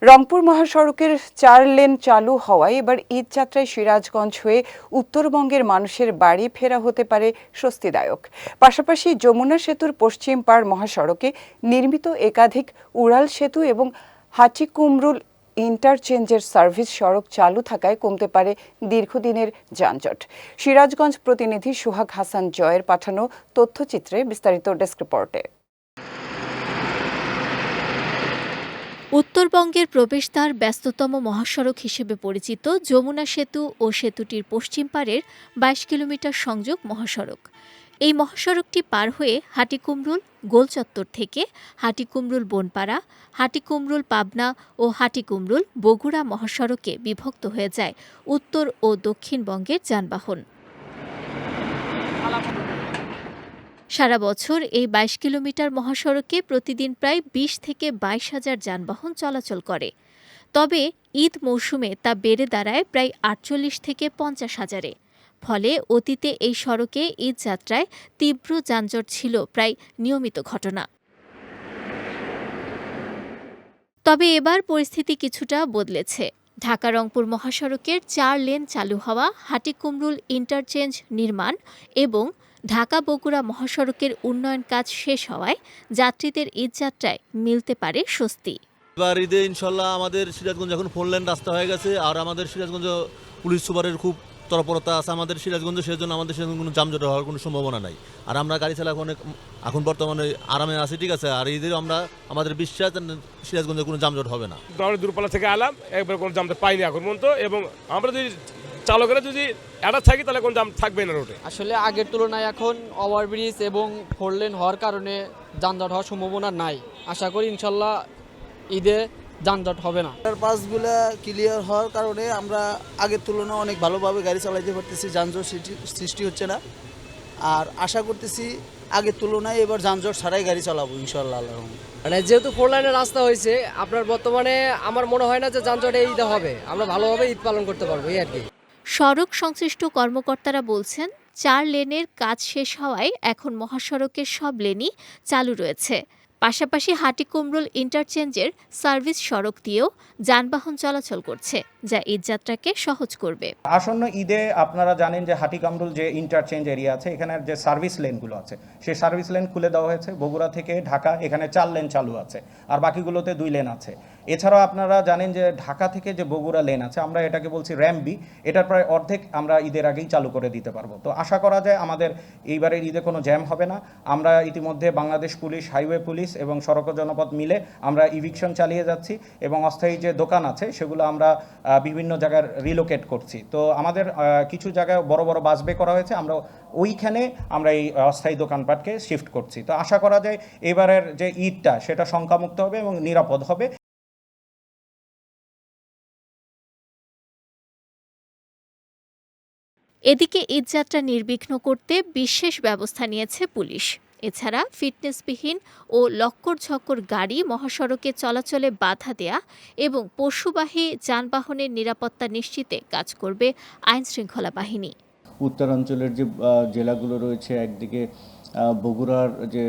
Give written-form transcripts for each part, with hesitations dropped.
রংপুর মহাসড়কের ৪ লেন চালু হওয়ায় এবার ঈদ যাত্রায় সিরাজগঞ্জ হয়ে উত্তরবঙ্গের মানুষের বাড়ি ফেরা হতে পারে স্বস্তিদায়ক। পাশাপাশি যমুনা সেতুর পশ্চিম পাড় মহাসড়কে নির্মিত একাধিক উড়াল সেতু এবং হাটিকুমরুল ইন্টারচেঞ্জের সার্ভিস সড়ক চালু থাকায় কমতে পারে দীর্ঘদিনের যানজট। সিরাজগঞ্জ প্রতিনিধি সোহাগ হাসান জয়ের পাঠানো তথ্যচিত্রে বিস্তারিত ডেস্ক রিপোর্টে। উত্তরবঙ্গের প্রবেশদ্বার ব্যস্ততম মহাসড়ক হিসেবে পরিচিত যমুনা সেতু ও সেতুটির পশ্চিম পাড়ের ২২ কিলোমিটার সংযোগ মহাসড়ক। এই মহাসড়কটি পার হয়ে হাটিকুমরুল গোলচত্বর থেকে হাটিকুমরুল বনপাড়া, হাটিকুমরুল পাবনা ও হাটিকুমরুল বগুড়া মহাসড়কে বিভক্ত হয়ে যায় উত্তর ও দক্ষিণবঙ্গের যানবাহন। সারা বছর এই ২২ কিলোমিটার মহাসড়কে প্রতিদিন প্রায় ২০ থেকে ২২ হাজার যানবাহন চলাচল করে। তবে ঈদ মৌসুমে তা বেড়ে দাঁড়ায় প্রায় ৪৮ থেকে ৫০ হাজারে। ফলে অতীতে এই সড়কে ঈদ যাত্রায় তীব্র যানজট ছিল প্রায় নিয়মিত ঘটনা। তবে এবার পরিস্থিতি কিছুটা বদলেছে। ঢাকা রংপুর মহাসড়কের ৪ লেন চালু হওয়া, হাটিকুমরুল ইন্টারচেঞ্জ নির্মাণ এবং ঢাকা বগুড়া মহাসড়কের উন্নয়ন কাজ শেষ হওয়ায় যাত্রীদের ঈদ যাত্রায় মিলতে পারে স্বস্তি। এবার ঈদে ইনশাল্লাহ আমাদের সিরাজগঞ্জ এখন 4 লেন রাস্তা হয়ে গেছে, আর আমাদের সিরাজগঞ্জ পুলিশ সুপারের খুব তৎপরতা আছে আমাদের সিরাজগঞ্জে, সেজন্য আমাদের সেজন্য কোনো যানজট হওয়ার কোনো সম্ভাবনা নাই। আর আমরা গাড়ি চালা এখন বর্তমানে আরামে আছি, ঠিক আছে। আর ঈদের আমরা আমাদের বিশ্বাস সিরাজগঞ্জে কোনো যানজট হবে না। আমরা দূরপাল্লা থেকে আলাম, একবার কোনো যানজট পাইনি এখন পর্যন্ত, এবং আমরা যদি চালকেরা যদি অ্যাডাপ্ট থাকি তাহলে কোনো জাম থাকবে না রোডে। আসলে আগের তুলনায় এখন ওভারব্রিজ এবং 4 লেন হওয়ার কারণে যানজট হওয়ার সম্ভাবনা নাই। আশা করি ইনশাল্লাহ ঈদে যানজট হবে না। পাসগুলো ক্লিয়ার হওয়ার কারণে আমরা আগের তুলনায় অনেক ভালোভাবে গাড়ি চালাইতে পারতেছি, যানজট সৃষ্টি হচ্ছে না। আর আশা করতেছি আগের তুলনায় এবার যানজট ছাড়াই গাড়ি চালাবো ইনশাআল্লাহ। মানে যেহেতু 4 লাইনের রাস্তা হয়েছে, আপনার বর্তমানে আমার মনে হয় না যে যানজটে ঈদে হবে। আমরা ভালোভাবে ঈদ পালন করতে পারবো, এই আর কি। সড়ক সংশ্লিষ্ট কর্মকর্তারা বলছেন, ৪ লেনের কাজ শেষ হওয়ায় এখন মহাসড়কের সব লেনই চালু রয়েছে। পাশাপাশি হাটিকুমরুল ইন্টারচেঞ্জের সার্ভিস সড়ক দিয়েও যানবাহন চলাচল করছে, যা ঈদযাত্রাকে সহজ করবে। আসন্ন ঈদে আপনারা জানেন যে হাটিকামরুল যে ইন্টারচেঞ্জ এরিয়া আছে, এখানের যে সার্ভিস লেনগুলো আছে সেই সার্ভিস লেন খুলে দেওয়া হয়েছে। বগুড়া থেকে ঢাকা এখানে 4 লেন চালু আছে, আর বাকিগুলোতে 2 লেন আছে। এছাড়াও আপনারা জানেন যে ঢাকা থেকে যে বগুড়া লেন আছে, আমরা এটাকে বলছি র্যাম্বি, এটার প্রায় অর্ধেক আমরা ঈদের আগেই চালু করে দিতে পারবো। তো আশা করা যায় আমাদের এইবারের ঈদে কোনো জ্যাম হবে না। আমরা ইতিমধ্যে বাংলাদেশ পুলিশ, হাইওয়ে পুলিশ এবং সড়ক জনপথ মিলে আমরা ইভিকশন চালিয়ে যাচ্ছি, এবং অস্থায়ী যে দোকান আছে সেগুলো আমরা বিভিন্ন জায়গায় রিলোকেট করছি। তো আমাদের কিছু জায়গায় বড় বড় বাস বে করা হয়েছে, আমরা ওইখানে আমরা এই অস্থায়ী দোকানপাটকে শিফট করছি। তো আশা করা যায় এবারের যে ঈদটা সেটা শঙ্কামুক্ত হবে এবং নিরাপদ হবে। এদিকে ঈদযাত্রা নির্বিঘ্ন করতে বিশেষ ব্যবস্থা নিয়েছে পুলিশ। এছাড়া ফিটনেসবিহীন ও লক্কর-ঝক্কর গাড়ি মহাসড়কে চলাচলে বাধা দেয়া এবং পশুবাহী যানবাহনের নিরাপত্তা নিশ্চিতে কাজ করবে আইনশৃঙ্খলা বাহিনী। উত্তরাঞ্চলের যে জেলাগুলো রয়েছে, একদিকে বগুড়ার যে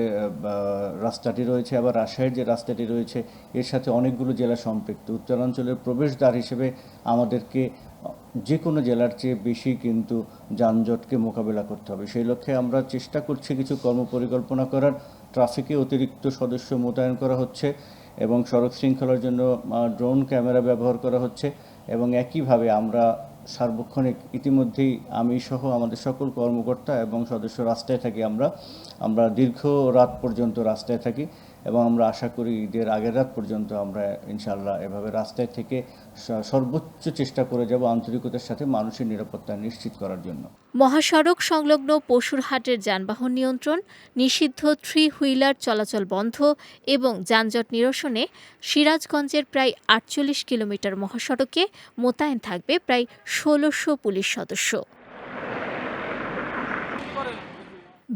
রাস্তাটি রয়েছে, আবার রাজশাহীর যে রাস্তাটি রয়েছে, এর সাথে অনেকগুলো জেলা সম্পৃক্ত। উত্তরাঞ্চলের প্রবেশদ্বার হিসেবে আমাদেরকে যে কোনো জেলার চেয়ে বেশি কিন্তু যানজটকে মোকাবেলা করতে হবে। সেই লক্ষ্যে আমরা চেষ্টা করছি কিছু কর্মপরিকল্পনা করার। ট্রাফিকে অতিরিক্ত সদস্য মোতায়েন করা হচ্ছে এবং সড়ক শৃঙ্খলার জন্য ড্রোন ক্যামেরা ব্যবহার করা হচ্ছে, এবং একইভাবে আমরা সার্বক্ষণিক ইতিমধ্যেই আমি সহ আমাদের সকল কর্মকর্তা এবং সদস্য রাস্তায় থাকি। আমরা দীর্ঘ রাত পর্যন্ত রাস্তায় থাকি, এবং আমরা আশা করি ঈদের আগের রাত পর্যন্ত আমরা ইনশাআল্লাহ এভাবে রাস্তায় থেকে সর্বোচ্চ চেষ্টা করে যাব আন্তরিকতার সাথে মানুষের নিরাপত্তা নিশ্চিত করার জন্য। মহাসড়ক সংলগ্ন পশুর হাটের যানবাহন নিয়ন্ত্রণ, নিষিদ্ধ 3 হুইলার চলাচল বন্ধ এবং যানজট নিরসনে সিরাজগঞ্জের প্রায় ৪৮ কিলোমিটার মহাসড়কে মোতায়েন থাকবে প্রায় ১৬০০ পুলিশ সদস্য।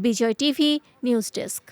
বিজয় টিভি নিউজ ডেস্ক।